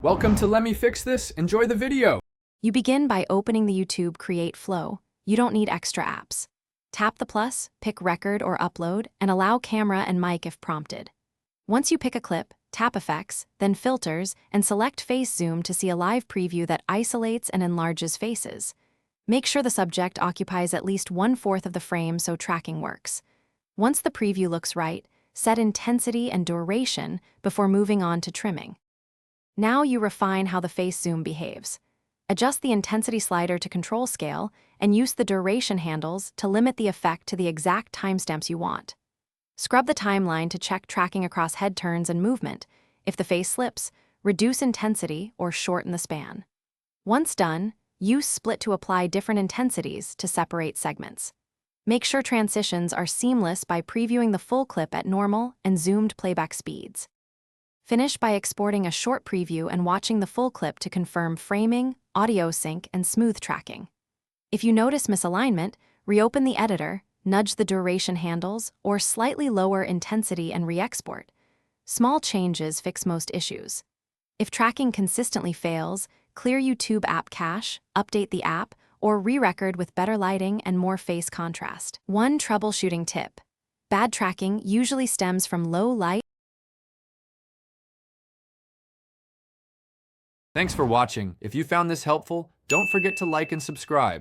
Welcome to Let Me Fix This. Enjoy the video. You begin by opening the YouTube Create flow. You don't need extra apps. Tap the plus, pick record or upload, and allow camera and mic if prompted. Once you pick a clip, tap effects, then filters, and select face zoom to see a live preview that isolates and enlarges faces. Make sure the subject occupies at least 1/4 of the frame so tracking works. Once the preview looks right, set intensity and duration before moving on to trimming. Now you refine how the face zoom behaves. Adjust the intensity slider to control scale and use the duration handles to limit the effect to the exact timestamps you want. Scrub the timeline to check tracking across head turns and movement. If the face slips, reduce intensity or shorten the span. Once done, use split to apply different intensities to separate segments. Make sure transitions are seamless by previewing the full clip at normal and zoomed playback speeds. Finish by exporting a short preview and watching the full clip to confirm framing, audio sync, and smooth tracking. If you notice misalignment, reopen the editor, nudge the duration handles, or slightly lower intensity and re-export. Small changes fix most issues. If tracking consistently fails, clear YouTube app cache, update the app, or re-record with better lighting and more face contrast. One troubleshooting tip: bad tracking usually stems from low light. Thanks for watching. If you found this helpful, don't forget to like and subscribe.